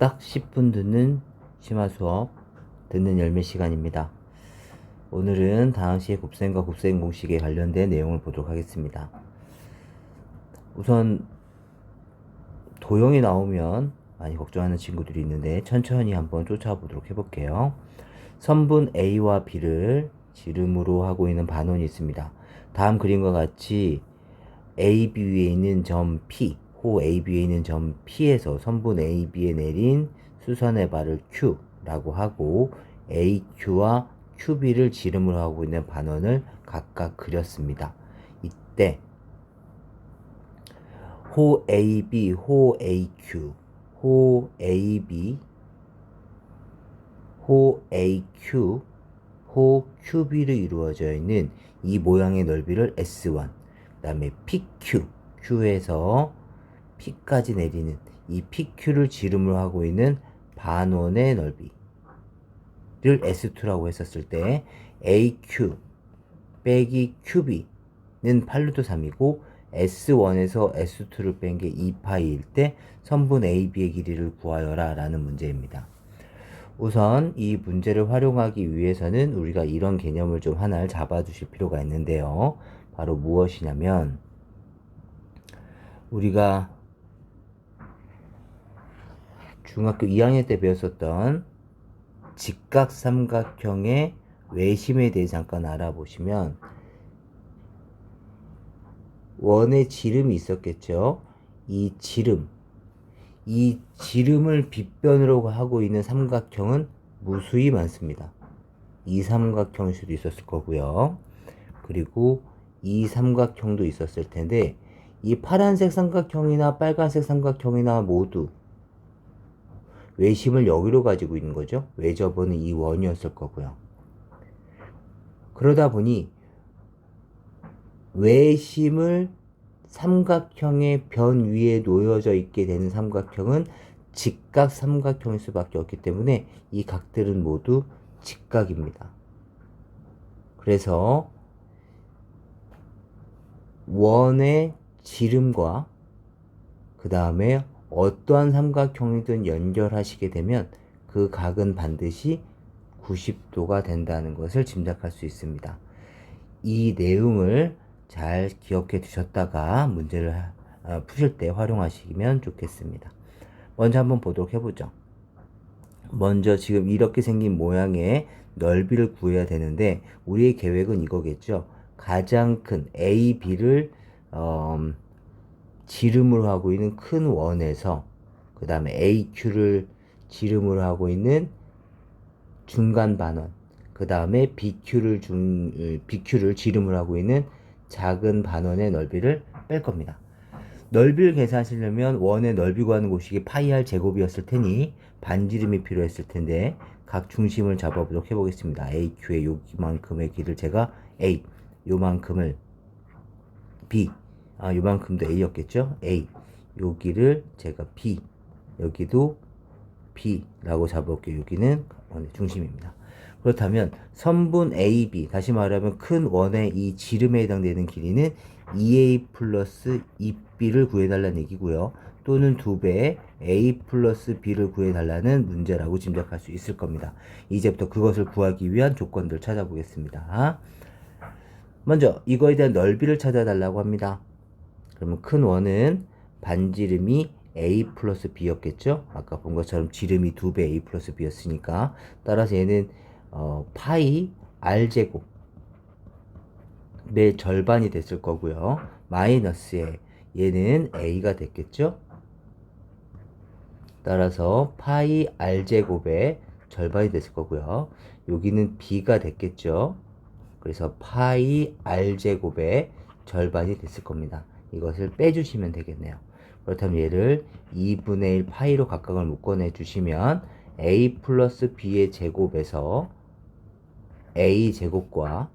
딱 10분 듣는 심화 수업 듣는 열매 시간입니다. 오늘은 다항식의 곱셈과 곱셈 공식에 관련된 내용을 보도록 하겠습니다. 우선 도형이 나오면 많이 걱정하는 친구들이 있는데 천천히 한번 쫓아보도록 해볼게요. 선분 A와 B를 지름으로 하고 있는 반원이 있습니다. 다음 그림과 같이 AB 위에 있는 점 P, 호 AB 위에 있는 점 P에서 선분 AB에 내린 수선의 발을 Q라고 하고 AQ와 QB를 지름으로 하고 있는 반원을 각각 그렸습니다. 이때 호 AB, 호 AQ, 호 AB, 호 AQ, 호 QB로 이루어져 있는 이 모양의 넓이를 S1, 그 다음에 PQ, Q에서 P까지 내리는 이 PQ를 지름으로 하고 있는 반원의 넓이를 S2라고 했었을 때 AQ 빼기 QB는 8루트 3이고 S1에서 S2를 뺀 게 2파이일 때 선분 AB의 길이를 구하여라 라는 문제입니다. 우선 이 문제를 활용하기 위해서는 우리가 이런 개념을 좀 하나를 잡아주실 필요가 있는데요. 바로 무엇이냐면 우리가 중학교 2학년 때 배웠었던 직각삼각형의 외심에 대해 잠깐 알아보시면 원의 지름이 있었겠죠. 이 지름을 빗변으로 하고 있는 삼각형은 무수히 많습니다. 이 삼각형일 수도 있었을 거고요. 그리고 이 삼각형도 있었을 텐데 이 파란색 삼각형이나 빨간색 삼각형이나 모두 외심을 여기로 가지고 있는 거죠. 외접원은 이 원이었을 거고요. 그러다 보니 외심을 삼각형의 변 위에 놓여져 있게 되는 삼각형은 직각 삼각형일 수밖에 없기 때문에 이 각들은 모두 직각입니다. 그래서 원의 지름과 그 다음에 어떠한 삼각형이든 연결하시게 되면 그 각은 반드시 90도가 된다는 것을 짐작할 수 있습니다. 이 내용을 잘 기억해 두셨다가 문제를 푸실 때 활용하시면 좋겠습니다. 먼저 한번 보도록 해보죠. 먼저 지금 이렇게 생긴 모양의 넓이를 구해야 되는데 우리의 계획은 이거겠죠. 가장 큰 A, B를 지름으로 하고 있는 큰 원에서 그 다음에 AQ를 지름으로 하고 있는 중간 반원, 그 다음에 BQ를 지름으로 하고 있는 작은 반원의 넓이를 뺄 겁니다. 넓이를 계산하시려면 원의 넓이 구하는 곳이 파이 r 제곱이었을 테니 반지름이 필요했을 텐데 각 중심을 잡아보도록 해보겠습니다. AQ의 요만큼의 길을 제가 A, 요만큼을 B, 요만큼도 A였겠죠? A, 여기를 제가 B, 여기도 B라고 잡아볼게요. 여기는 원의 중심입니다. 그렇다면 선분 AB, 다시 말하면 큰 원의 이 지름에 해당되는 길이는 2A 플러스 2B를 구해달라는 얘기고요. 또는 2배의 A 플러스 B를 구해달라는 문제라고 짐작할 수 있을 겁니다. 이제부터 그것을 구하기 위한 조건들 찾아보겠습니다. 먼저 이거에 대한 넓이를 찾아달라고 합니다. 그러면 큰 원은 반지름이 A 플러스 B였겠죠? 아까 본 것처럼 지름이 2배 A 플러스 B였으니까 따라서 얘는 파이 R제곱의 절반이 됐을 거고요. 마이너스에 얘는 A가 됐겠죠? 따라서 파이 R제곱의 절반이 됐을 거고요. 여기는 B가 됐겠죠? 그래서 파이 R제곱의 절반이 됐을 겁니다. 이것을 빼주시면 되겠네요. 그렇다면 얘를 2분의 1 파이로 각각을 묶어내 주시면 A 플러스 B의 제곱에서 A 제곱과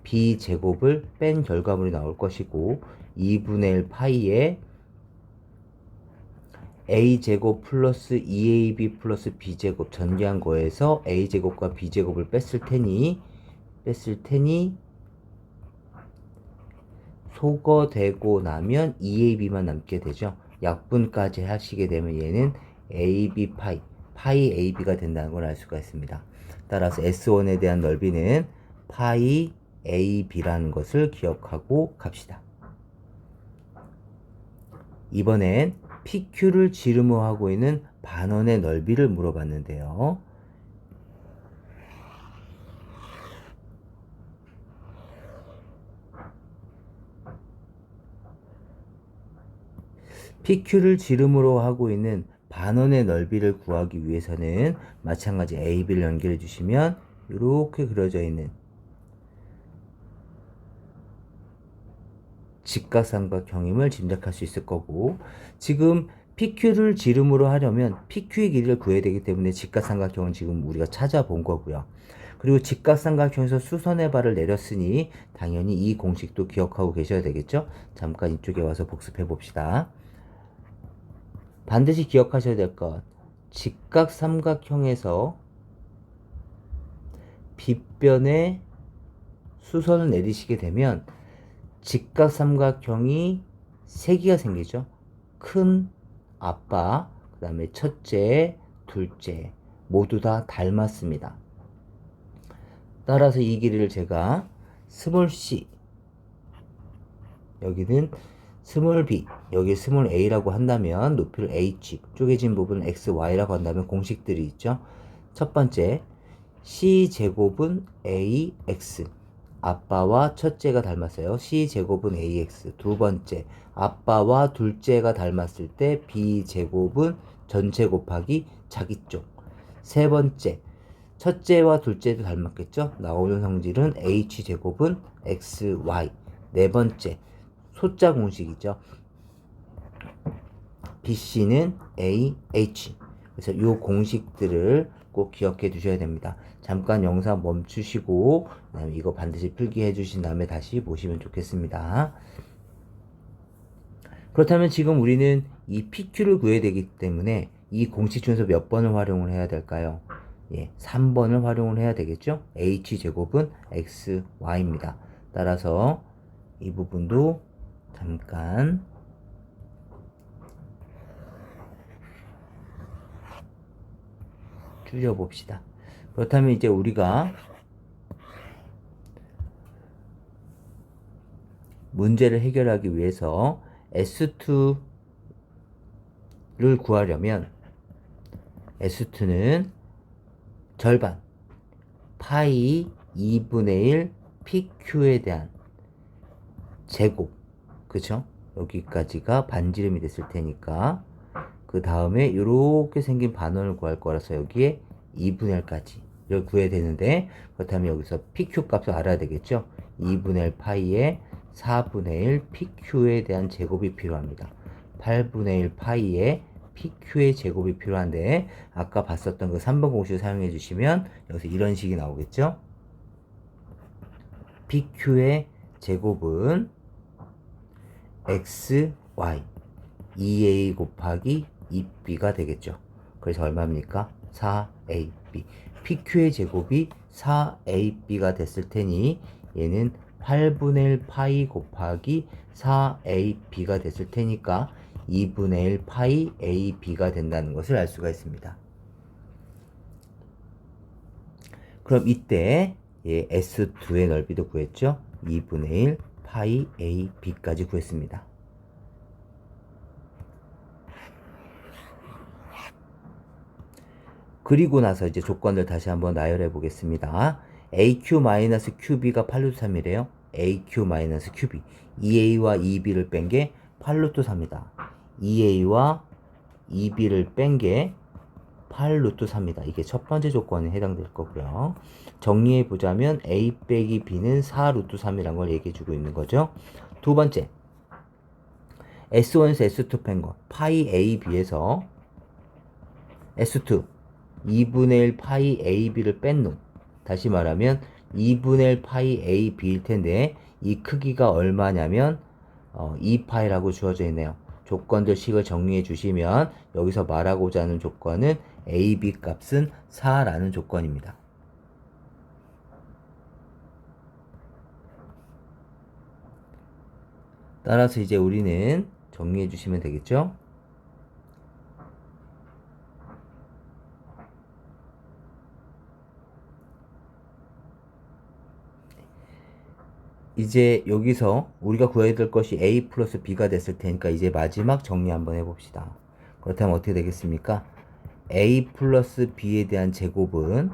B 제곱을 뺀 결과물이 나올 것이고 2분의 1 파이에 A 제곱 플러스 2AB 플러스 B 제곱 전개한 거에서 A 제곱과 B 제곱을 뺐을 테니 소거되고 나면 2AB만 남게 되죠. 약분까지 하시게 되면 얘는 AB 파이 AB가 된다는 걸 알 수가 있습니다. 따라서 S1에 대한 넓이는 파이 AB라는 것을 기억하고 갑시다. 이번엔 PQ를 지름화하고 있는 반원의 넓이를 물어봤는데요. PQ를 지름으로 하고 있는 반원의 넓이를 구하기 위해서는 마찬가지 AB를 연결해 주시면 이렇게 그려져 있는 직각삼각형임을 짐작할 수 있을 거고, 지금 PQ를 지름으로 하려면 PQ의 길이를 구해야 되기 때문에 직각삼각형은 지금 우리가 찾아본 거고요. 그리고 직각삼각형에서 수선의 발을 내렸으니 당연히 이 공식도 기억하고 계셔야 되겠죠? 잠깐 이쪽에 와서 복습해 봅시다. 반드시 기억하셔야 될 것, 직각삼각형에서 빗변에 수선을 내리시게 되면 직각삼각형이 세 개가 생기죠. 큰 아빠, 그 다음에 첫째, 둘째 모두 다 닮았습니다. 따라서 이 길이를 제가 스몰 c, 여기는 스몰 b, 여기 스몰 a라고 한다면 높이를 h, 쪼개진 부분은 x, y라고 한다면 공식들이 있죠. 첫 번째, c제곱은 ax, 아빠와 첫째가 닮았어요. c제곱은 ax. 두 번째, 아빠와 둘째가 닮았을 때 b제곱은 전체 곱하기 자기 쪽. 세 번째, 첫째와 둘째도 닮았겠죠? 나오는 성질은 h제곱은 xy. 네 번째, 소자 공식이죠. bc는 ah. 그래서 이 공식들을 꼭 기억해 두셔야 됩니다. 잠깐 영상 멈추시고 그다음에 이거 반드시 필기해 주신 다음에 다시 보시면 좋겠습니다. 그렇다면 지금 우리는 이 PQ를 구해야 되기 때문에 이 공식 중에서 몇 번을 활용을 해야 될까요? 예, 3번을 활용을 해야 되겠죠? h제곱은 xy입니다. 따라서 이 부분도 잠깐 줄여봅시다. 그렇다면 이제 우리가 문제를 해결하기 위해서 S2를 구하려면 S2는 절반 파이 2분의 1 PQ에 대한 제곱, 그쵸? 여기까지가 반지름이 됐을 테니까 그 다음에 이렇게 생긴 반원을 구할 거라서 여기에 2분의 1까지 이걸 구해야 되는데, 그렇다면 여기서 PQ 값을 알아야 되겠죠? 2분의 1 파이에 4분의 1 PQ에 대한 제곱이 필요합니다. 8분의 1 파이에 PQ의 제곱이 필요한데, 아까 봤었던 그 3번 공식을 사용해 주시면 여기서 이런 식이 나오겠죠? PQ의 제곱은 XY 2A 곱하기 2B가 되겠죠. 그래서 얼마입니까? 4AB. PQ의 제곱이 4AB가 됐을 테니 얘는 8분의 1 파이 곱하기 4AB가 됐을 테니까 2분의 1 파이 AB가 된다는 것을 알 수가 있습니다. 그럼 이때 S2의 넓이도 구했죠? 2분의 1 파이 AB까지 구했습니다. 그리고 나서 이제 조건들 다시 한번 나열해 보겠습니다. AQ-QB가 8루트 3이래요. AQ-QB. 2A와 2B를 뺀 게 8루트 3이다. 2A와 2B를 뺀 게 8루트 3이다. 이게 첫 번째 조건에 해당될 거고요. 정리해 보자면 A 빼기 B는 4루트 3이라는 걸 얘기해 주고 있는 거죠. 두 번째, S1에서 S2 뺀 거. 파이 AB에서 S2 2분의 1 파이 AB를 뺀 놈. 다시 말하면 2분의 1 파이 AB일 텐데 이 크기가 얼마냐면 2파이라고 주어져 있네요. 조건들 식을 정리해 주시면 여기서 말하고자 하는 조건은 AB 값은 4라는 조건입니다. 따라서 이제 우리는 정리해 주시면 되겠죠? 이제 여기서 우리가 구해야 될 것이 a 플러스 b가 됐을 테니까 이제 마지막 정리 한번 해봅시다. 그렇다면 어떻게 되겠습니까? a 플러스 b에 대한 제곱은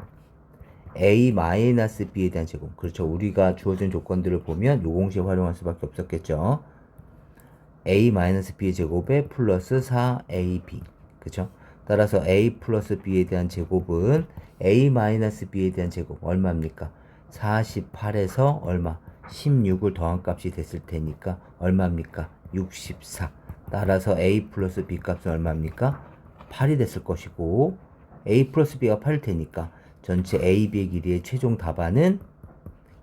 a 마이너스 b에 대한 제곱. 그렇죠. 우리가 주어진 조건들을 보면 요 공식 활용할 수밖에 없었겠죠. a 마이너스 b의 제곱에 플러스 4ab. 그쵸? 따라서 a 플러스 b에 대한 제곱은 a 마이너스 b에 대한 제곱 얼마입니까? 48에서 얼마? 16을 더한 값이 됐을 테니까 얼마입니까? 64. 따라서 a 플러스 b 값은 얼마입니까? 8이 됐을 것이고 a 플러스 b가 8일 테니까 전체 a, b의 길이의 최종 답안은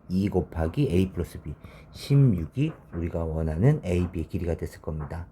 2 곱하기 a 플러스 b 16이 우리가 원하는 a, b의 길이가 됐을 겁니다.